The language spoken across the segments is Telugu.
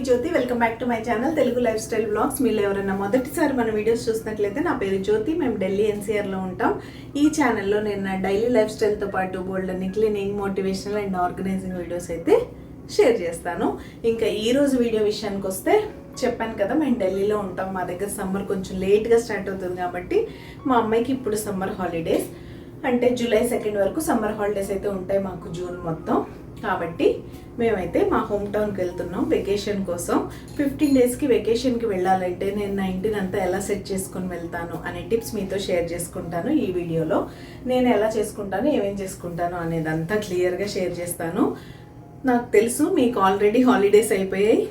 Jyothi. Welcome back to my channel Telugu lifestyle blogs. మీరు ఎవరైనా మొదటిసారి మన వీడియోస్ చూసినట్లయితే నా పేరు జ్యోతి. మేము ఢిల్లీ ఎన్సీఆర్లో ఉంటాం. ఈ ఛానల్లో నేను నా డైలీ లైఫ్ స్టైల్తో పాటు బోల్డ్ అన్ని cleaning, motivational and organizing videos అయితే షేర్ చేస్తాను. ఇంకా ఈరోజు వీడియో విషయానికి వస్తే చెప్పాను కదా, మేము ఢిల్లీలో ఉంటాం. మా దగ్గర సమ్మర్ కొంచెం లేట్గా స్టార్ట్ అవుతుంది కాబట్టి మా అమ్మాయికి ఇప్పుడు సమ్మర్ హాలిడేస్ అంటే జూలై 2 వరకు సమ్మర్ హాలిడేస్ అయితే ఉంటాయి మాకు, జూన్ మొత్తం. కాబట్టి మేమైతే మా హోమ్ టౌన్కి వెళ్తున్నాం వెకేషన్ కోసం. 15 డేస్కి వెకేషన్కి వెళ్ళాలంటే నేను నా ఇంటిని అంతా ఎలా సెట్ చేసుకొని వెళ్తాను అనే టిప్స్ మీతో షేర్ చేసుకుంటాను ఈ వీడియోలో. నేను ఎలా చేసుకుంటాను, ఏమేం చేసుకుంటాను అనేది అంతా క్లియర్గా షేర్ చేస్తాను. నాకు తెలుసు మీకు ఆల్రెడీ హాలిడేస్ అయిపోయాయి,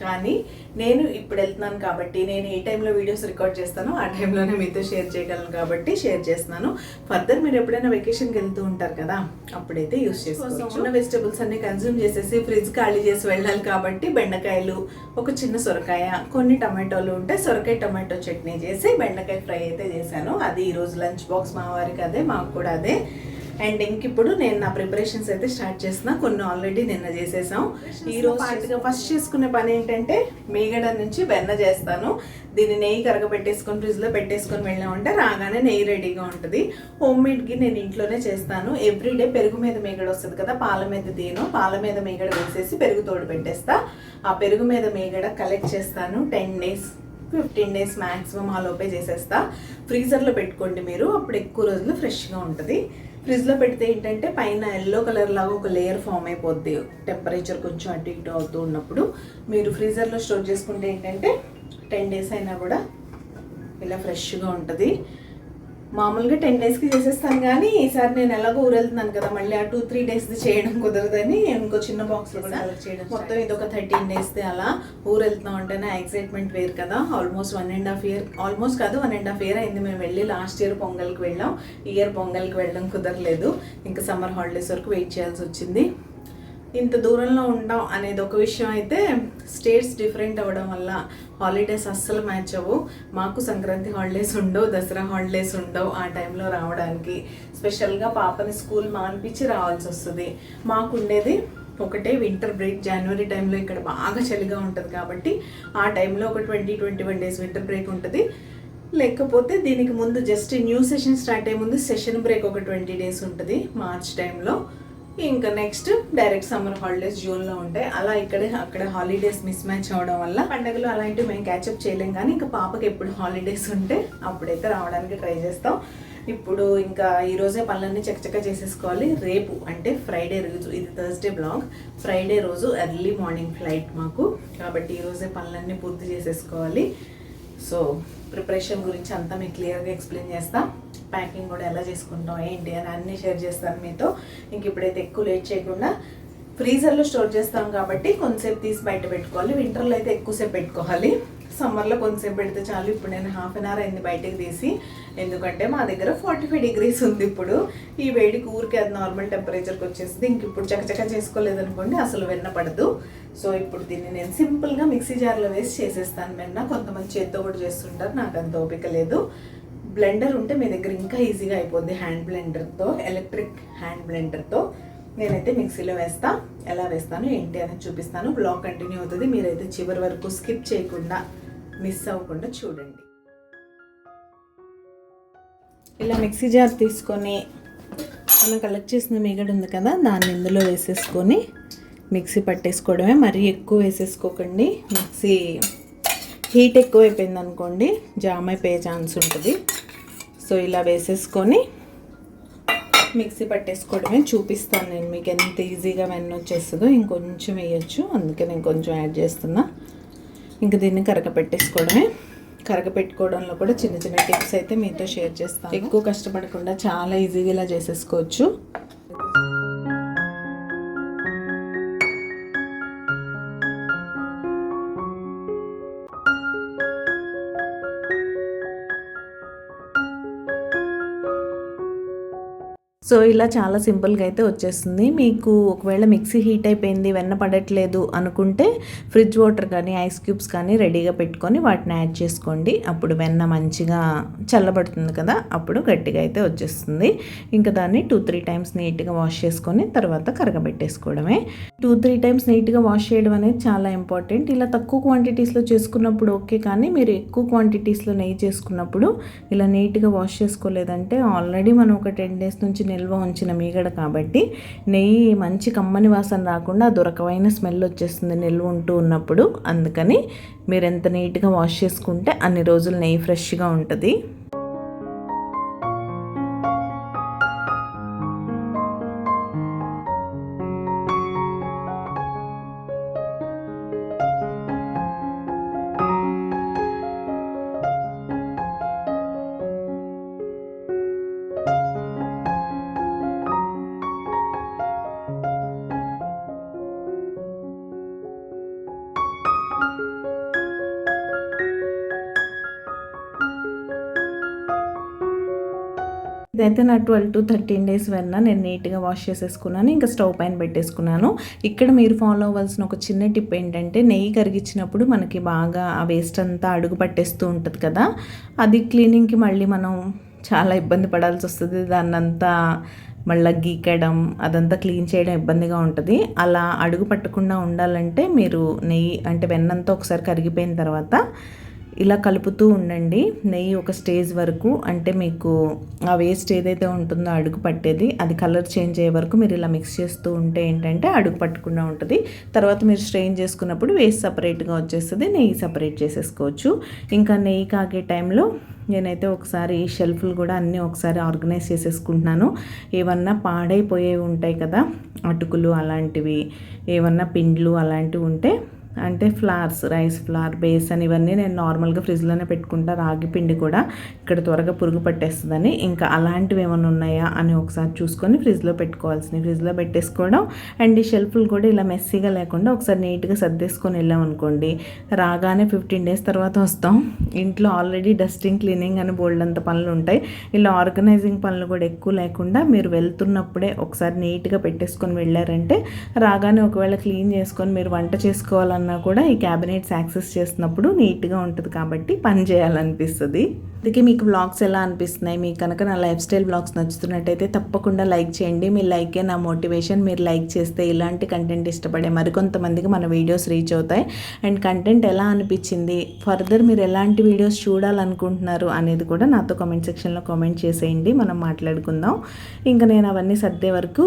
కానీ నేను ఇప్పుడు వెళ్తున్నాను కాబట్టి నేను ఏ టైంలో వీడియోస్ రికార్డ్ చేస్తానో ఆ టైంలోనే మీతో షేర్ చేయగలను కాబట్టి షేర్ చేస్తున్నాను. ఫర్దర్ మీరు ఎప్పుడైనా వెకేషన్కి వెళ్తూ ఉంటారు కదా, అప్పుడైతే యూస్ చేసుకోవచ్చు. ఉన్న వెజిటబుల్స్ అన్ని కన్జ్యూమ్ చేసేసి ఫ్రిడ్జ్ ఖాళీ చేసి వెళ్ళాలి కాబట్టి బెండకాయలు, ఒక చిన్న సొరకాయ, కొన్ని టమాటోలు ఉంటే సొరకాయ టమాటో చట్నీ చేసి బెండకాయ ఫ్రై అయితే చేశాను. అది ఈరోజు లంచ్ బాక్స్ మా వారికి అదే, మాకు కూడా అదే. అండ్ ఇంకిప్పుడు నేను నా ప్రిపరేషన్స్ అయితే స్టార్ట్ చేసిన. కొన్ని ఆల్రెడీ నిన్న చేసేసాం. ఈరోజు పాటుగా ఫస్ట్ చేసుకునే పని ఏంటంటే మీగడ నుంచి వెన్న చేస్తాను. దీన్ని నెయ్యి కరగబెట్టేసుకొని ఫ్రిడ్జ్లో పెట్టేసుకొని వెళ్ళామంటే రాగానే నెయ్యి రెడీగా ఉంటుంది. హోమ్ మేడ్కి నేను ఇంట్లోనే చేస్తాను. ఎవ్రీడే పెరుగు మీద మీగడ వస్తుంది కదా, పాల మీద తీను, పాల మీద మీగడ వేసేసి పెరుగు తోడు పెట్టేస్తా. ఆ పెరుగు మీద మీగడ కలెక్ట్ చేస్తాను. 10 డేస్ 15 డేస్ మ్యాక్సిమం ఆ లోపే చేసేస్తా. ఫ్రీజర్లో పెట్టుకోండి మీరు, అప్పుడు ఎక్కువ రోజులు ఫ్రెష్గా ఉంటుంది. ఫ్రిడ్జ్లో పెడితే ఏంటంటే పైన ఎల్లో కలర్ లాగా ఒక లేయర్ ఫామ్ అయిపోద్ది, టెంపరేచర్ కొంచెం అటు ఇటు అవుతూ ఉన్నప్పుడు. మీరు ఫ్రీజర్లో స్టోర్ చేసుకుంటే ఏంటంటే 10 డేస్ అయినా కూడా ఇలా ఫ్రెష్గా ఉంటుంది. మామూలుగా 10 డేస్కి చేసేస్తాను, కానీ ఈసారి నేను ఎలాగో ఊరెళ్తున్నాను కదా, మళ్ళీ ఆ 2-3 డేస్ది చేయడం కుదరదని ఇంకో చిన్న బాక్స్లో కూడా చేయడం. మొత్తం ఇది ఒక 13 డేస్ది అలా ఊరెళ్తున్నాం అంటేనే ఎక్సైట్మెంట్ వేరు కదా. ఆల్మోస్ట్ 1.5 ఇయర్, ఆల్మోస్ట్ కాదు 1.5 ఇయర్ అయింది మేము వెళ్ళి. లాస్ట్ ఇయర్ పొంగల్కి వెళ్ళాం, ఈ ఇయర్ పొంగల్కి వెళ్ళడం కుదరలేదు. ఇంకా సమ్మర్ హాలిడేస్ వరకు వెయిట్ చేయాల్సి వచ్చింది. ఇంత దూరంలో ఉంటాం అనేది ఒక విషయం అయితే, స్టేట్స్ డిఫరెంట్ అవ్వడం వల్ల హాలిడేస్ అస్సలు మ్యాచ్ అవ్వు. మాకు సంక్రాంతి హాలిడేస్ ఉండవు, దసరా హాలిడేస్ ఉండవు ఆ టైంలో రావడానికి. స్పెషల్గా పాపని స్కూల్ మానిపించి రావాల్సి వస్తుంది. మాకు ఉండేది ఒకటే వింటర్ బ్రేక్. జనవరి టైంలో ఇక్కడ బాగా చలిగా ఉంటుంది కాబట్టి ఆ టైంలో ఒక 20-21 డేస్ వింటర్ బ్రేక్ ఉంటుంది. లేకపోతే దీనికి ముందు జస్ట్ న్యూ సెషన్ స్టార్ట్ అయ్యే ముందు సెషన్ బ్రేక్ ఒక 20 డేస్ ఉంటుంది మార్చ్ టైంలో. ఇంకా నెక్స్ట్ డైరెక్ట్ సమ్మర్ హాలిడేస్ జూన్లో ఉంటాయి. అలా అక్కడ హాలిడేస్ మిస్ మ్యాచ్ అవడం వల్ల పండుగలు అలాంటివి మేము క్యాచప్ చేయలేం. కానీ ఇంకా పాపకి ఎప్పుడు హాలిడేస్ ఉంటే అప్పుడైతే రావడానికి ట్రై చేస్తాం. ఇప్పుడు ఇంకా ఈరోజే పనులన్నీ చకచకా చేసేసుకోవాలి. రేపు అంటే ఫ్రైడే రోజు, ఇది థర్స్డే బ్లాగ్, ఫ్రైడే రోజు ఎర్లీ మార్నింగ్ ఫ్లైట్ మాకు, కాబట్టి ఈరోజే పనులన్నీ పూర్తి చేసేసుకోవాలి. సో ప్రిపరేషన్ గురించి అంతా మీకు క్లియర్గా ఎక్స్ప్లెయిన్ చేస్తా. ప్యాకింగ్ కూడా ఎలా చేసుకుంటాం ఏంటి అని అన్నీ షేర్ చేస్తాను మీతో. ఇంక ఇప్పుడైతే ఎక్కువ లేట్ చేయకుండా, ఫ్రీజర్లో స్టోర్ చేస్తాం కాబట్టి కొంతసేపు తీసి బయట పెట్టుకోవాలి. వింటర్లో అయితే ఎక్కువసేపు పెట్టుకోవాలి, సమ్మర్లో కొంతసేపు పెడితే చాలు. ఇప్పుడు నేను 1/2 అవర్ అయింది బయటకు తీసి, ఎందుకంటే మా దగ్గర 45 degrees ఉంది ఇప్పుడు. ఈ వేడికి ఊరికి అది నార్మల్ టెంపరేచర్కి వచ్చేసింది. ఇంక ఇప్పుడు చకచకా చేసుకోలేదనుకోండి అసలు వెన్న పడదు. సో ఇప్పుడు దీన్ని నేను సింపుల్గా మిక్సీ జార్లో వేసి చేసేస్తాను వెన్న. కొంతమంది చేత్తో కూడా చేస్తుంటారు, నాకు అంత ఓపిక లేదు. బ్లెండర్ ఉంటే మీ దగ్గర ఇంకా ఈజీగా అయిపోద్ది, హ్యాండ్ బ్లెండర్తో, ఎలక్ట్రిక్ హ్యాండ్ బ్లెండర్తో. నేనైతే మిక్సీలో వేస్తా. ఎలా వేస్తాను ఏంటి అనేది చూపిస్తాను. బ్లాగ్ కంటిన్యూ అవుతుంది, మీరైతే చివరి వరకు స్కిప్ చేయకుండా మిస్ అవ్వకుండా చూడండి. ఇలా మిక్సీ జార్ తీసుకొని మనం కలెక్ట్ చేసిన మీగడ ఉంది కదా, దాన్ని ఇందులో వేసేసుకొని మిక్సీ పట్టేసుకోవడమే. మరీ ఎక్కువ వేసేసుకోకండి, మిక్సీ హీట్ ఎక్కువ అయిపోయింది అనుకోండి జామ్ అయిపోయే ఛాన్స్ ఉంటుంది. సో ఇలా వేసేసుకొని మిక్సీ పట్టేసుకోవడమే. చూపిస్తాను నేను మీకు ఎంత ఈజీగా వెన్న వచ్చేస్తుందో. ఇంకొంచెం వేయచ్చు, అందుకే నేను కొంచెం యాడ్ చేస్తున్నా. ఇంక దీన్ని కరగపెట్టేసుకోవడమే. కరగపెట్టుకోవడంలో కూడా చిన్న చిన్న టిప్స్ అయితే మీతో షేర్ చేస్తాను. ఎక్కువ కష్టపడకుండా చాలా ఈజీగా ఇలా చేసేసుకోవచ్చు. సో ఇలా చాలా సింపుల్గా అయితే వచ్చేస్తుంది. మీకు ఒకవేళ మిక్సీ హీట్ అయిపోయింది, వెన్న పడట్లేదు అనుకుంటే ఫ్రిడ్జ్ వాటర్ కానీ ఐస్ క్యూబ్స్ కానీ రెడీగా పెట్టుకొని వాటిని యాడ్ చేసుకోండి. అప్పుడు వెన్న మంచిగా చల్లబడుతుంది కదా, అప్పుడు గట్టిగా అయితే వచ్చేస్తుంది. ఇంకా దాన్ని 2-3 టైమ్స్ నీట్గా వాష్ చేసుకొని తర్వాత కరగబెట్టేసుకోవడమే. 2-3 టైమ్స్ నీట్గా వాష్ చేయడం అనేది చాలా ఇంపార్టెంట్. ఇలా తక్కువ క్వాంటిటీస్లో చేసుకున్నప్పుడు ఓకే, కానీ మీరు ఎక్కువ క్వాంటిటీస్లో నెయ్యి చేసుకున్నప్పుడు ఇలా నీట్గా వాష్ చేసుకోలేదంటే ఆల్రెడీ మనం ఒక 10 డేస్ నుంచి నిల్వ ఉంచిన మీగడ కాబట్టి నెయ్యి మంచి కమ్మని వాసన రాకుండా దొరకవైన స్మెల్ వచ్చేస్తుంది నిల్వ ఉంటూ ఉన్నప్పుడు. అందుకని మీరు ఎంత నీట్గా వాష్ చేసుకుంటే అన్ని రోజులు నెయ్యి ఫ్రెష్గా ఉంటుంది. ఇదైతే నా 12-13 డేస్ వెన్న నేను నీట్గా వాష్ చేసేసుకున్నాను. ఇంకా స్టవ్ పైన పెట్టేసుకున్నాను. ఇక్కడ మీరు ఫాలో అవ్వాల్సిన ఒక చిన్న టిప్ ఏంటంటే, నెయ్యి కరిగించినప్పుడు మనకి బాగా ఆ వేస్ట్ అంతా అడుగు పట్టేస్తూ ఉంటుంది కదా, అది క్లీనింగ్కి మళ్ళీ మనం చాలా ఇబ్బంది పడాల్సి వస్తుంది. దాన్నంతా మళ్ళీ గీకడం అదంతా క్లీన్ చేయడం ఇబ్బందిగా ఉంటుంది. అలా అడుగు పట్టకుండా ఉండాలంటే మీరు నెయ్యి అంటే వెన్నంతా ఒకసారి కరిగిపోయిన తర్వాత ఇలా కలుపుతూ ఉండండి. నెయ్యి ఒక స్టేజ్ వరకు, అంటే మీకు ఆ వేస్ట్ ఏదైతే ఉంటుందో అడుగు పట్టేది అది కలర్ చేంజ్ అయ్యే వరకు మీరు ఇలా మిక్స్ చేస్తూ ఉంటే ఏంటంటే అడుగు పట్టకుండా ఉంటుంది. తర్వాత మీరు స్ట్రెయిన్ చేసుకున్నప్పుడు వేస్ట్ సపరేట్గా వచ్చేస్తుంది, నెయ్యి సపరేట్ చేసేసుకోవచ్చు. ఇంకా నెయ్యి కాగే టైంలో నేనైతే ఒకసారి షెల్ఫ్లు కూడా అన్నీ ఒకసారి ఆర్గనైజ్ చేసేసుకుంటున్నాను. ఏమన్నా పాడైపోయేవి ఉంటాయి కదా, అటుకులు అలాంటివి, ఏమన్నా పిండ్లు అలాంటివి ఉంటే, అంటే ఫ్లార్స్, రైస్ ఫ్లార్, బేసన్ ఇవన్నీ నేను నార్మల్గా ఫ్రిడ్జ్లోనే పెట్టుకుంటా. రాగి పిండి కూడా ఇక్కడ త్వరగా పురుగు పట్టేస్తుందని, ఇంకా అలాంటివి ఏమైనా ఉన్నాయా అని ఒకసారి చూసుకొని ఫ్రిడ్జ్లో పెట్టుకోవాల్సినవి ఫ్రిడ్జ్లో పెట్టేసుకోవడం. అండ్ ఈ షెల్ఫ్లు కూడా ఇలా మెస్సీగా లేకుండా ఒకసారి నీట్గా సర్దేసుకొని వెళ్ళామనుకోండి, రాగానే 15 డేస్ తర్వాత వస్తాం, ఇంట్లో ఆల్రెడీ డస్టింగ్, క్లీనింగ్ అని బోల్డంత పనులు ఉంటాయి. ఇలా ఆర్గనైజింగ్ పనులు కూడా ఎక్కువ లేకుండా మీరు వెళ్తున్నప్పుడే ఒకసారి నీట్గా పెట్టేసుకొని వెళ్ళారంటే రాగానే ఒకవేళ క్లీన్ చేసుకొని మీరు వంట చేసుకోవాలన్న కూడా ఈ క్యాబినెట్స్ యాక్సెస్ చేసినప్పుడు నీట్గా ఉంటుంది కాబట్టి పని చేయాలనిపిస్తుంది. అందుకే మీకు వ్లాగ్స్ ఎలా అనిపిస్తున్నాయి, మీకు కనుక నా లైఫ్ స్టైల్ వ్లాగ్స్ నచ్చుతున్నట్టయితే తప్పకుండా లైక్ చేయండి. మీ లైకే నా మోటివేషన్. మీరు లైక్ చేస్తే ఇలాంటి కంటెంట్ ఇష్టపడే మరికొంతమందికి మన వీడియోస్ రీచ్ అవుతాయి. అండ్ కంటెంట్ ఎలా అనిపించింది, ఫర్దర్ మీరు ఎలాంటి వీడియోస్ చూడాలనుకుంటున్నారు అనేది కూడా నాతో కామెంట్ సెక్షన్లో కామెంట్ చేసేయండి, మనం మాట్లాడుకుందాం. ఇంకా నేను అవన్నీ సర్దే వరకు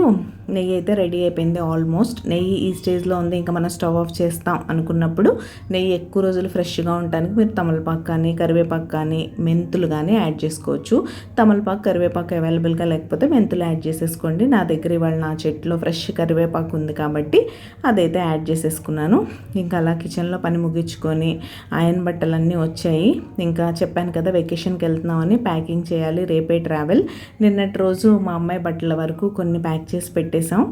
నెయ్యి అయితే రెడీ అయిపోయింది. ఆల్మోస్ట్ నెయ్యి ఈ స్టేజ్లో ఉంది. ఇంకా మనం స్టవ్ ఆఫ్ చేస్తాం అనుకున్నప్పుడు నెయ్యి ఎక్కువ రోజులు ఫ్రెష్గా ఉండడానికి మీరు తమలపాకు కానీ కరివేపాకు కానీ మెంతులు కానీ యాడ్ చేసుకోవచ్చు. తమలపాకు కరివేపాకు అవైలబుల్గా లేకపోతే మెంతులు యాడ్ చేసేసుకోండి. నా దగ్గర ఇవాళ నా చెట్టులో ఫ్రెష్ కరివేపాకు ఉంది కాబట్టి అదైతే యాడ్ చేసేసుకున్నాను. ఇంకా అలా కిచెన్లో పని ముగించుకొని ఐరన్ బట్టలన్నీ వచ్చాయి. ఇంకా చెప్పాను కదా వెకేషన్కి వెళ్తున్నామని, ప్యాకింగ్ చేయాలి, రేపే ట్రావెల్. నిన్నటి రోజు మా అమ్మాయి బట్టల వరకు కొన్ని ప్యాక్ చేసి పెట్టేశాం.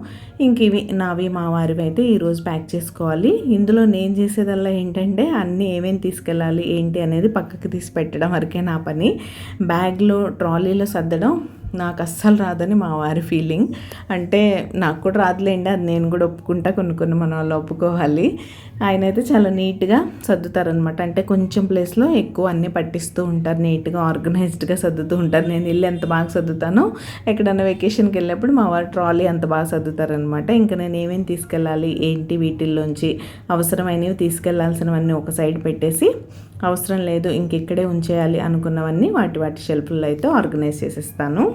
ఇంక ఇవి నావి మా వారివి అయితే ఈరోజు ప్యాక్ చేసుకోవాలి. ఇందులో నేను చేసేదల్లా ఏంటంటే అన్నీ ఏమేమి తీసుకెళ్ళాలి ఏంటి అనేది పక్కకి తీసి పెట్టడం వరకే నా పని. బ్యాగ్లో ట్రాలీలో సర్దడం నాకు అస్సలు రాదని మా వారి ఫీలింగ్. అంటే నాకు కూడా రాదులేండి, అది నేను కూడా ఒప్పుకుంటా, కొన్ని మన వాళ్ళు ఒప్పుకోవాలి. ఆయన అయితే చాలా నీట్గా సర్దుతారనమాట. అంటే కొంచెం ప్లేస్లో ఎక్కువ అన్నీ పట్టిస్తూ ఉంటారు, నీట్గా ఆర్గనైజ్డ్గా సర్దుతూ ఉంటారు. నేను ఇల్లు ఎంత బాగా సర్దుతానో ఎక్కడన్నా వెకేషన్కి వెళ్ళినప్పుడు మా వారు ట్రాలీ అంత బాగా సర్దుతారనమాట. ఇంకా నేను ఏమేమి తీసుకెళ్ళాలి ఏంటి, వీటిల్లోంచి అవసరమైనవి తీసుకెళ్లాల్సినవన్నీ ఒక సైడ్ పెట్టేసి, అవసరం లేదు ఇంకెక్కడే ఉంచేయాలి అనుకున్నవన్నీ వాటి షెల్ఫ్లో అయితే ఆర్గనైజ్ చేసేస్తాను.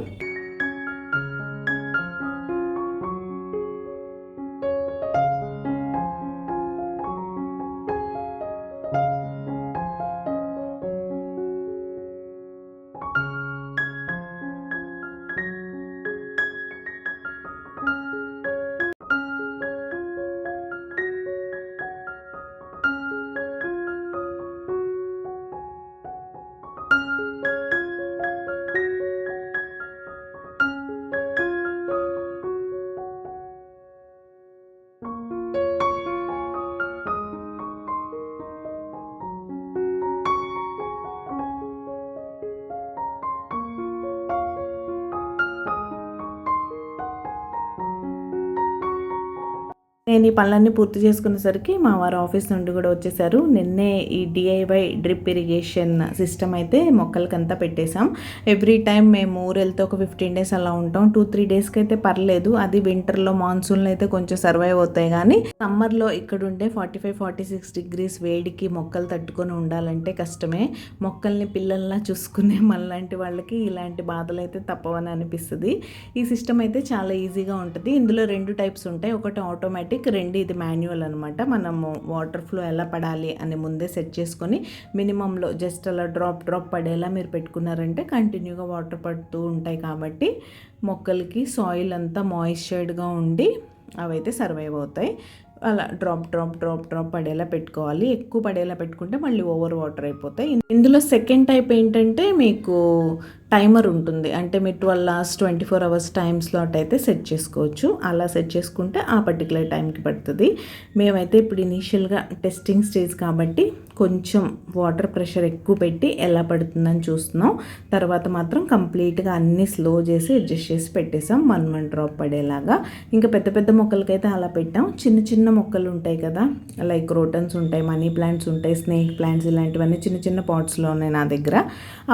నేను ఈ పనులన్నీ పూర్తి చేసుకునేసరికి మా వారు ఆఫీస్ నుండి కూడా వచ్చేసారు. నిన్నే ఈ DIY డ్రిప్ ఇరిగేషన్ సిస్టమ్ అయితే మొక్కలకంతా పెట్టేశాం. ఎవ్రీ టైం మేము ఊరు వెళ్తే ఒక 15 డేస్ అలా ఉంటాం. 2-3 డేస్కి అయితే పర్లేదు. అది వింటర్లో మాన్సూన్లో అయితే కొంచెం సర్వైవ్ అవుతాయి, కానీ సమ్మర్లో ఇక్కడ ఉండే 45-46 డిగ్రీస్ వేడికి మొక్కలు తట్టుకొని ఉండాలంటే కష్టమే. మొక్కల్ని పిల్లల్లా చూసుకునే మనలాంటి వాళ్ళకి ఇలాంటి బాధలు అయితే తప్పవని అనిపిస్తుంది. ఈ సిస్టమ్ అయితే చాలా ఈజీగా ఉంటుంది. ఇందులో 2 టైప్స్ ఉంటాయి. ఒకటి ఆటోమేటిక్, 2 ఇది మాన్యువల్ అనమాట. మనము వాటర్ ఫ్లో ఎలా పడాలి అని ముందే సెట్ చేసుకొని మినిమంలో జస్ట్ అలా డ్రాప్ పడేలా మీరు పెట్టుకున్నారంటే కంటిన్యూగా వాటర్ పడుతూ ఉంటాయి. కాబట్టి మొక్కలకి సాయిల్ అంతా మాయిశ్చర్డ్గా ఉండి అవైతే సర్వైవ్ అవుతాయి. అలా డ్రాప్ పడేలా పెట్టుకోవాలి. ఎక్కువ పడేలా పెట్టుకుంటే మళ్ళీ ఓవర్ వాటర్ అయిపోతాయి. ఇందులో సెకండ్ టైప్ ఏంటంటే మీకు టైమర్ ఉంటుంది. అంటే మీరు 12 hours 24 hours టైం స్లాట్ అయితే సెట్ చేసుకోవచ్చు. అలా సెట్ చేసుకుంటే ఆ పర్టికులర్ టైంకి పడుతుంది. మేమైతే ఇప్పుడు ఇనీషియల్గా టెస్టింగ్ స్టేజ్ కాబట్టి కొంచెం వాటర్ ప్రెషర్ ఎక్కువ పెట్టి ఎలా పడుతుందని చూస్తున్నాం. తర్వాత మాత్రం కంప్లీట్గా అన్నీ స్లో చేసి అడ్జస్ట్ చేసి పెట్టేసాం 1 డ్రాప్ పడేలాగా. ఇంకా పెద్ద మొక్కలకైతే అలా పెట్టాం. చిన్న మొక్కలు ఉంటాయి కదా, లైక్ క్రోటన్స్ ఉంటాయి, మనీ ప్లాంట్స్ ఉంటాయి, స్నేక్ ప్లాంట్స్, ఇలాంటివన్నీ చిన్న పాట్స్లో ఉన్నాయి నా దగ్గర.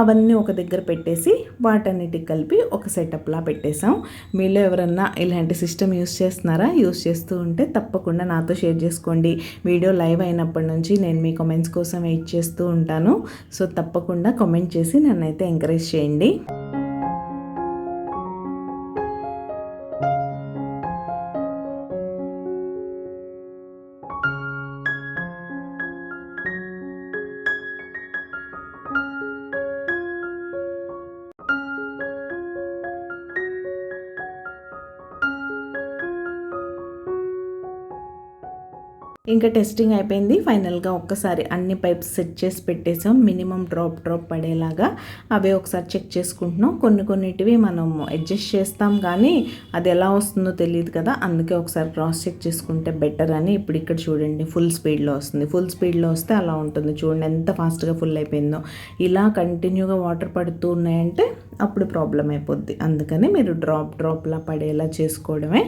అవన్నీ ఒక దగ్గర పెట్టేసి వాటన్నిటికి కలిపి ఒక సెటప్లా పెట్టేసాం. మీలో ఎవరన్నా ఇలాంటి సిస్టమ్ యూస్ చేస్తున్నారా? యూస్ చేస్తూ ఉంటే తప్పకుండా నాతో షేర్ చేసుకోండి. వీడియో లైవ్ అయినప్పటి నుంచి నేను మీ కామెంట్స్ కోసం వెయిట్ చేస్తూ ఉంటాను. సో తప్పకుండా కామెంట్ చేసి నన్నైతే ఎంకరేజ్ చేయండి. ఇంకా టెస్టింగ్ అయిపోయింది. ఫైనల్గా ఒక్కసారి అన్ని పైప్స్ సెట్ చేసి పెట్టేసాం. మినిమం డ్రాప్ పడేలాగా అవే ఒకసారి చెక్ చేసుకుంటున్నాం. కొన్నిటివి మనం అడ్జస్ట్ చేస్తాం, కానీ అది ఎలా వస్తుందో తెలియదు కదా, అందుకే ఒకసారి క్రాస్ చెక్ చేసుకుంటే బెటర్ అని. ఇప్పుడు ఇక్కడ చూడండి, ఫుల్ స్పీడ్లో వస్తుంది. ఫుల్ స్పీడ్లో వస్తే అలా ఉంటుంది. చూడండి ఎంత ఫాస్ట్గా ఫుల్ అయిపోయిందో. ఇలా కంటిన్యూగా వాటర్ పడుతూ ఉన్నాయంటే అప్పుడు ప్రాబ్లం అయిపోద్ది. అందుకని మీరు డ్రాప్లా పడేలా చేసుకోవడమే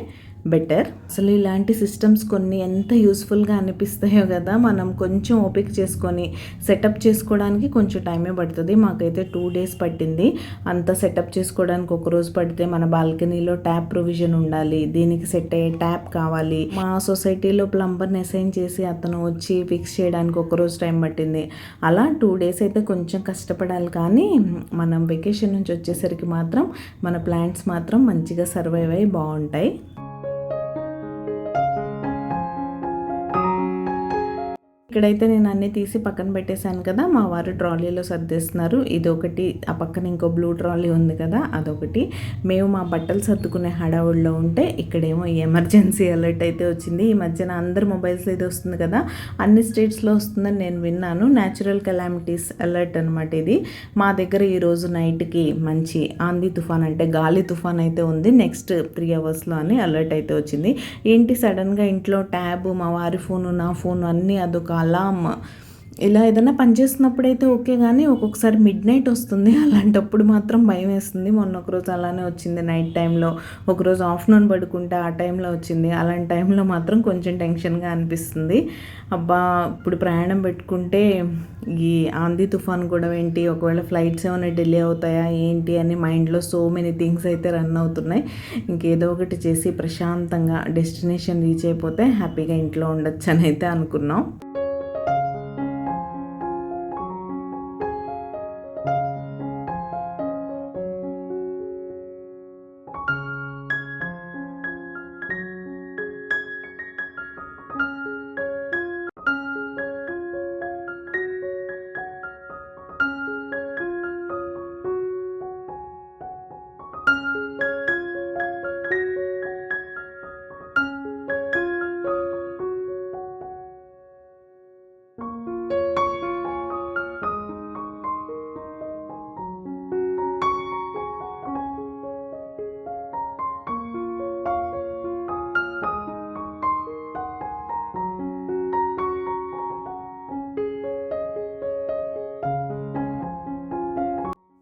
బెటర్. అసలు ఇలాంటి సిస్టమ్స్ కొన్ని ఎంత యూస్ఫుల్గా అనిపిస్తాయో కదా. మనం కొంచెం ఓపిక చేసుకొని సెటప్ చేసుకోవడానికి కొంచెం టైమే పడుతుంది. మాకైతే 2 days పట్టింది. అంతా సెటప్ చేసుకోవడానికి ఒక రోజు పడితే మన బాల్కనీలో ట్యాప్ ప్రొవిజన్ ఉండాలి, దీనికి సెట్ అయ్యే ట్యాప్ కావాలి. మా సొసైటీలో ప్లంబర్ని అసైన్ చేసి అతను వచ్చి ఫిక్స్ చేయడానికి ఒక రోజు టైం పట్టింది. అలా 2 days అయితే కొంచెం కష్టపడాలి, కానీ మనం వెకేషన్ నుంచి వచ్చేసరికి మాత్రం మన ప్లాంట్స్ మాత్రం మంచిగా సర్వైవ్ అయ్యి బాగుంటాయి. ఇక్కడైతే నేను అన్నీ తీసి పక్కన పెట్టేశాను కదా, మా వారు ట్రాలీలో సర్దేస్తున్నారు. ఇదొకటి, ఆ పక్కన ఇంకో బ్లూ ట్రాలీ ఉంది కదా, అదొకటి. మేము మా బట్టలు సర్దుకునే హడావుడిలో ఉంటే ఇక్కడేమో ఎమర్జెన్సీ అలర్ట్ అయితే వచ్చింది. ఈ మధ్యన అందరి మొబైల్స్లో ఇది వస్తుంది కదా, అన్ని స్టేట్స్లో వస్తుందని నేను విన్నాను. న్యాచురల్ కెలామిటీస్ అలర్ట్ అనమాట ఇది. మా దగ్గర ఈరోజు నైట్కి మంచి ఆంధీ తుఫాన్, అంటే గాలి తుఫాన్ అయితే ఉంది. నెక్స్ట్ 3 hours అని అలర్ట్ అయితే వచ్చింది. ఏంటి సడన్గా ఇంట్లో ట్యాబ్, మా వారి ఫోను, నా ఫోను అన్నీ అదొక అలామ్. ఇలా ఏదైనా పని చేస్తున్నప్పుడైతే ఓకే, కానీ ఒక్కొక్కసారి మిడ్-నైట్ వస్తుంది. అలాంటప్పుడు మాత్రం భయం వేస్తుంది. మొన్న ఒకరోజు అలానే వచ్చింది నైట్ టైంలో. ఒకరోజు ఆఫ్టర్నూన్ పడుకుంటే ఆ టైంలో వచ్చింది. అలాంటి టైంలో మాత్రం కొంచెం టెన్షన్గా అనిపిస్తుంది. అబ్బా, ఇప్పుడు ప్రయాణం పెట్టుకుంటే ఈ ఆంధీ తుఫాన్ కూడా ఏంటి, ఒకవేళ ఫ్లైట్స్ ఏమైనా డిలే అవుతాయా ఏంటి అని మైండ్లో సో మెనీ థింగ్స్ అయితే రన్ అవుతున్నాయి. ఇంకేదో ఒకటి చేసి ప్రశాంతంగా డెస్టినేషన్ రీచ్ అయిపోతే హ్యాపీగా ఇంట్లో ఉండొచ్చు అని అయితే అనుకున్నాం.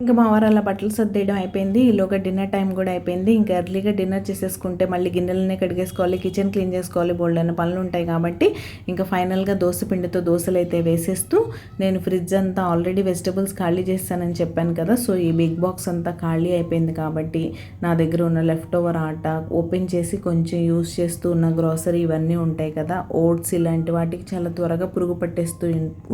ఇంకా మా వారు అలా బట్టలు సర్దేయడం అయిపోయింది. ఈలోగా డిన్నర్ టైం కూడా అయిపోయింది. ఇంకా ఎర్లీగా డిన్నర్ చేసేసుకుంటే మళ్ళీ గిన్నెలనే కడిగేసుకోవాలి, కిచెన్ క్లీన్ చేసుకోవాలి, బోల్డైన పనులు ఉంటాయి కాబట్టి ఇంకా ఫైనల్గా దోశ పిండితో దోశలు అయితే వేసేస్తూ నేను ఫ్రిడ్జ్ అంతా ఆల్రెడీ వెజిటబుల్స్ ఖాళీ చేస్తానని చెప్పాను కదా. సో ఈ బిగ్ బాక్స్ అంతా ఖాళీ అయిపోయింది కాబట్టి నా దగ్గర ఉన్న లెఫ్ట్ ఓవర్ ఆటా ఓపెన్ చేసి కొంచెం యూస్ చేస్తూ ఉన్న గ్రాసరీ ఇవన్నీ ఉంటాయి కదా, ఓట్స్ ఇలాంటి వాటికి చాలా త్వరగా పురుగు పట్టేస్తూ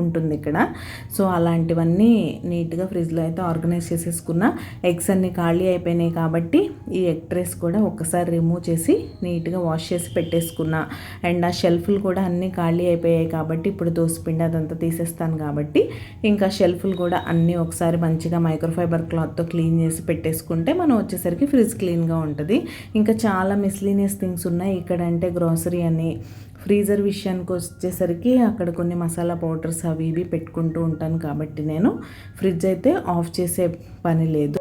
ఉంటుంది ఇక్కడ. సో అలాంటివన్నీ నీట్గా ఫ్రిడ్జ్లో అయితే ఆర్గనైజ్ చేసేసుకున్నా. ఎగ్స్ అన్ని ఖాళీ అయిపోయినాయి కాబట్టి ఈ ఎగ్ ట్రేస్ కూడా ఒక్కసారి రిమూవ్ చేసి నీట్గా వాష్ చేసి పెట్టేసుకున్నా. అండ్ ఆ షెల్ఫ్లు కూడా అన్నీ ఖాళీ అయిపోయాయి కాబట్టి ఇప్పుడు దోసపిండి అదంతా తీసేస్తాను కాబట్టి ఇంకా షెల్ఫ్లు కూడా అన్నీ ఒకసారి మంచిగా మైక్రోఫైబర్ క్లాత్తో క్లీన్ చేసి పెట్టేసుకుంటే మనం వచ్చేసరికి ఫ్రిడ్జ్ క్లీన్గా ఉంటుంది. ఇంకా చాలా మిస్లీనియస్ థింగ్స్ ఉన్నాయి ఇక్కడ, అంటే గ్రాసరీ అని. ఫ్రీజర్ విషయానికి వచ్చేసరికి అక్కడ కొన్ని మసాలా పౌడర్స్ అవి ఇవి పెట్టుకుంటూ ఉంటాను కాబట్టి నేను ఫ్రిడ్జ్ అయితే ఆఫ్ చేసే పని లేదు.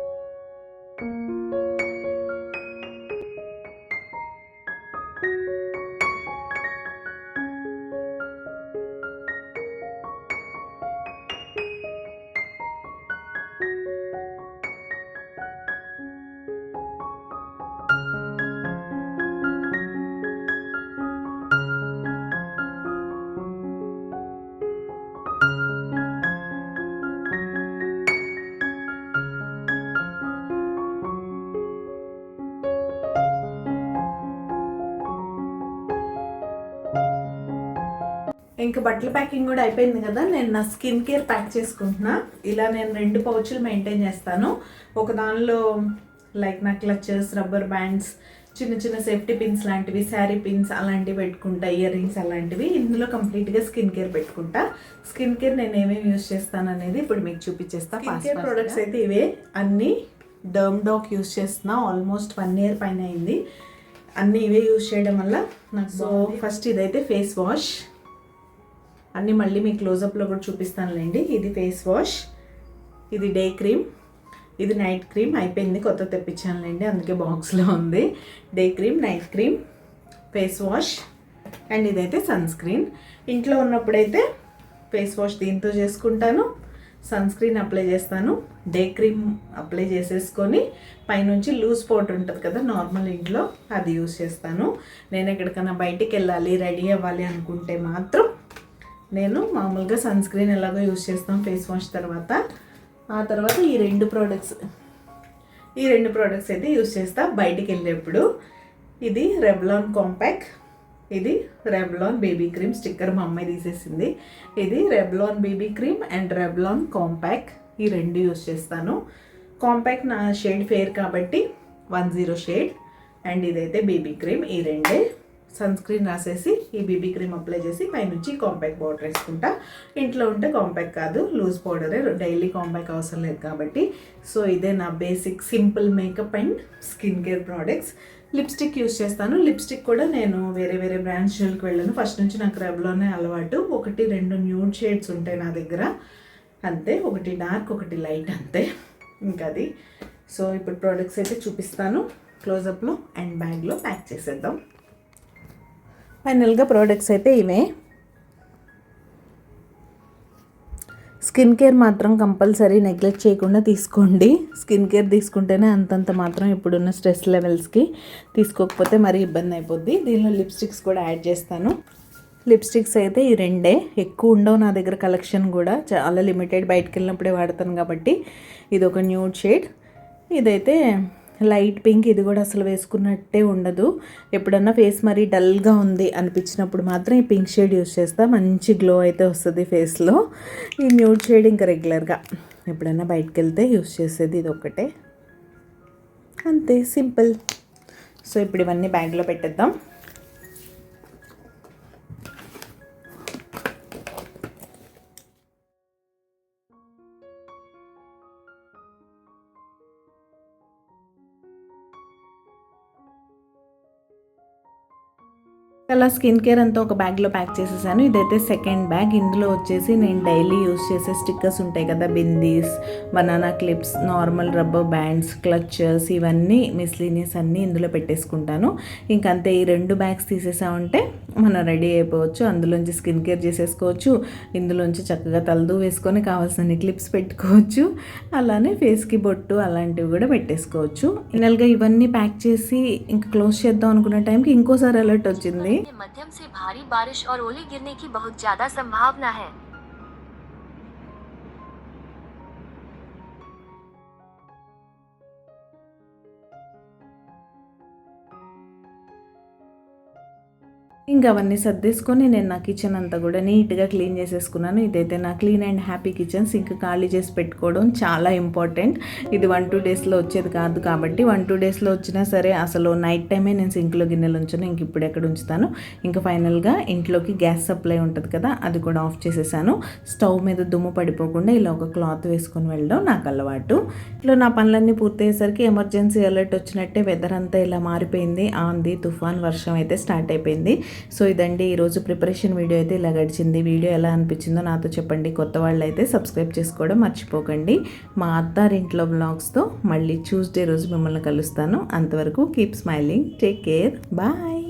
ఇంకా బట్టల ప్యాకింగ్ కూడా అయిపోయింది కదా. నేను నా స్కిన్ కేర్ ప్యాక్ చేసుకుంటున్నా. ఇలా నేను 2 పౌచులు మెయింటైన్ చేస్తాను. ఒక దానిలో లైక్ నా క్లచెస్, రబ్బర్ బ్యాండ్స్, చిన్న చిన్న సేఫ్టీ పిన్స్ లాంటివి, శారీ పిన్స్ అలాంటివి పెట్టుకుంటా, ఇయర్ రింగ్స్ అలాంటివి. ఇందులో కంప్లీట్గా స్కిన్ కేర్ పెట్టుకుంటా. స్కిన్ కేర్ నేను ఏమేమి యూజ్ చేస్తాను అనేది ఇప్పుడు మీకు చూపించేస్తా. స్కిన్ కేర్ ప్రోడక్ట్స్ అయితే ఇవే అన్నీ. డర్మ్ డాక్ యూజ్ చేస్తున్నా, ఆల్మోస్ట్ 1 year పైన అయింది. అన్నీ ఇవే యూజ్ చేయడం వల్ల నాకు. సో ఫస్ట్ ఇదైతే ఫేస్ వాష్. అన్నీ మళ్ళీ మీకు క్లోజప్లో కూడా చూపిస్తానులేండి. ఇది ఫేస్ వాష్, ఇది డే క్రీమ్, ఇది నైట్ క్రీమ్. అయిపోయింది, కొత్త తెప్పించానులేండి, అందుకే బాక్స్లో ఉంది. Day cream, night cream, face wash. And ఇదైతే సన్ స్క్రీన్. ఇంట్లో ఉన్నప్పుడైతే ఫేస్ వాష్ దీంతో చేసుకుంటాను, సన్ స్క్రీన్ అప్లై చేస్తాను, డే క్రీమ్ అప్లై చేసేసుకొని పైనుంచి లూజ్ పౌడర్ ఉంటుంది కదా నార్మల్ ఇంట్లో, అది యూజ్ చేస్తాను. నేను ఎక్కడికైనా బయటికి వెళ్ళాలి, రెడీ అవ్వాలి అనుకుంటే మాత్రం నేను మామూలుగా సన్ స్క్రీన్ ఎలాగో యూజ్ చేస్తాం ఫేస్ వాష్ తర్వాత. ఆ తర్వాత ఈ రెండు ప్రోడక్ట్స్ అయితే యూజ్ చేస్తా బయటికి వెళ్ళేప్పుడు. ఇది రెవ్లాన్ కాంపాక్ట్, ఇది రెవ్లాన్ బేబీ క్రీమ్. స్టిక్కర్ మా అమ్మాయి తీసేసింది. ఇది Revlon baby cream and Revlon compact, ఈ 2 యూజ్ చేస్తాను. కాంపాక్ట్ నా షేడ్ ఫేర్ కాబట్టి 10 షేడ్. అండ్ ఇదైతే బేబీ క్రీమ్. ఈ 2 సన్ స్క్రీన్ రాసేసి ఈ బీబీ క్రీమ్ అప్లై చేసి పైనుంచి కాంపాక్ట్ పౌడర్ వేసుకుంటా. ఇంట్లో ఉంటే కాంపాక్ట్ కాదు, లూజ్ పౌడరే. డైలీ కాంపాక్ట్ అవసరం లేదు కాబట్టి. సో ఇదే నా basic simple makeup and skin care products. Lipstick use చేస్తాను. లిప్స్టిక్ కూడా నేను వేరే బ్రాండ్స్ జోలికి వెళ్ళాను. ఫస్ట్ నుంచి నాకు రెవ్లానే అలవాటు. 1-2 న్యూడ్ షేడ్స్ ఉంటాయి నా దగ్గర అంతే, ఒకటి డార్క్ ఒకటి లైట్ అంతే, ఇంకా అది. సో ఇప్పుడు ప్రోడక్ట్స్ అయితే చూపిస్తాను క్లోజప్లో అండ్ బ్యాగ్లో ప్యాక్ చేసేద్దాం. ఫైనల్గా ప్రోడక్ట్స్ అయితే ఇవే. స్కిన్ కేర్ మాత్రం కంపల్సరీ నెగ్లెక్ట్ చేయకుండా తీసుకోండి. స్కిన్ కేర్ తీసుకుంటేనే అంతంత మాత్రం ఇప్పుడున్న స్ట్రెస్ లెవెల్స్కి. తీసుకోకపోతే మరీ ఇబ్బంది అయిపోద్ది. దీనిలో లిప్స్టిక్స్ కూడా యాడ్ చేస్తాను. లిప్స్టిక్స్ అయితే ఈ 2 ఎక్కువ ఉండవు నా దగ్గర, కలెక్షన్ కూడా చాలా లిమిటెడ్, బయటకు వెళ్ళినప్పుడే వాడతాను కాబట్టి. ఇది ఒక న్యూడ్ షేడ్, ఇదైతే లైట్ పింక్. ఇది కూడా అసలు వేసుకున్నట్టే ఉండదు. ఎప్పుడన్నా ఫేస్ మరీ డల్గా ఉంది అనిపించినప్పుడు మాత్రం ఈ పింక్ షేడ్ యూస్ చేస్తా, మంచి గ్లో అయితే వస్తుంది ఫేస్లో. ఈ న్యూడ్ షేడ్ ఇంకా రెగ్యులర్గా ఎప్పుడన్నా బయటకు వెళ్తే యూస్ చేసేది ఇది ఒకటే, అంతే, సింపుల్. సో ఇప్పుడు ఇవన్నీ బ్యాగ్లో పెట్టేద్దాం. అలా స్కిన్ కేర్ అంతా ఒక బ్యాగ్లో ప్యాక్ చేసేసాను. ఇదైతే సెకండ్ బ్యాగ్. ఇందులో వచ్చేసి నేను డైలీ యూస్ చేసే స్టిక్కర్స్ ఉంటాయి కదా, bindis, banana clips, normal rubber bands, clutches, ఇవన్నీ మిస్లీనియస్ అన్నీ ఇందులో పెట్టేసుకుంటాను. ఇంకంతే. ఈ 2 బ్యాగ్స్ తీసేసామంటే మనం రెడీ అయిపోవచ్చు. అందులోంచి స్కిన్ కేర్ చేసేసుకోవచ్చు, ఇందులోంచి చక్కగా తలదు వేసుకొని కావాల్సిన క్లిప్స్ పెట్టుకోవచ్చు, అలానే ఫేస్కి బొట్టు అలాంటివి కూడా పెట్టేసుకోవచ్చు. ఫైనల్గా ఇవన్నీ ప్యాక్ చేసి ఇంకా క్లోజ్ చేద్దాం అనుకున్న టైంకి ఇంకోసారి అలర్ట్ వచ్చింది. मध्यम से भारी बारिश और ओले गिरने की बहुत ज्यादा संभावना है। ఇంకా అవన్నీ సర్దేసుకొని నేను నా కిచెన్ అంతా కూడా నీట్గా క్లీన్ చేసేసుకున్నాను. ఇదైతే నా clean and happy kitchen. Sink ఖాళీ చేసి పెట్టుకోవడం చాలా ఇంపార్టెంట్. ఇది 1-2 డేస్లో వచ్చేది కాదు కాబట్టి 1-2 డేస్లో వచ్చినా సరే అసలు నైట్ టైమే నేను సింక్లో గిన్నెలు ఉంచాను. ఇంక ఇప్పుడు ఎక్కడ ఉంచుతాను. ఇంకా ఫైనల్గా ఇంట్లోకి గ్యాస్ సప్లై ఉంటుంది కదా, అది కూడా ఆఫ్ చేసేసాను. స్టవ్ మీద దుమ్ము పడిపోకుండా ఇలా ఒక క్లాత్ వేసుకొని వెళ్ళడం నాకు అలవాటు. ఇట్లా నా పనులన్నీ పూర్తయ్యేసరికి ఎమర్జెన్సీ అలర్ట్ వచ్చినట్టే వెదర్ అంతా ఇలా మారిపోయింది. ఆంది తుఫాన్ వర్షం అయితే స్టార్ట్ అయిపోయింది. సో ఇదండి ఈరోజు ప్రిపరేషన్ వీడియో అయితే ఇలా గడిచింది. వీడియో ఎలా అనిపించిందో నాతో చెప్పండి. కొత్త వాళ్ళు అయితే సబ్స్క్రైబ్ చేసుకోవడం మర్చిపోకండి. మా అత్తారింట్లో వ్లాగ్స్తో మళ్ళీ ట్యూస్డే రోజు మిమ్మల్ని కలుస్తాను. అంతవరకు keep smiling, take care, bye.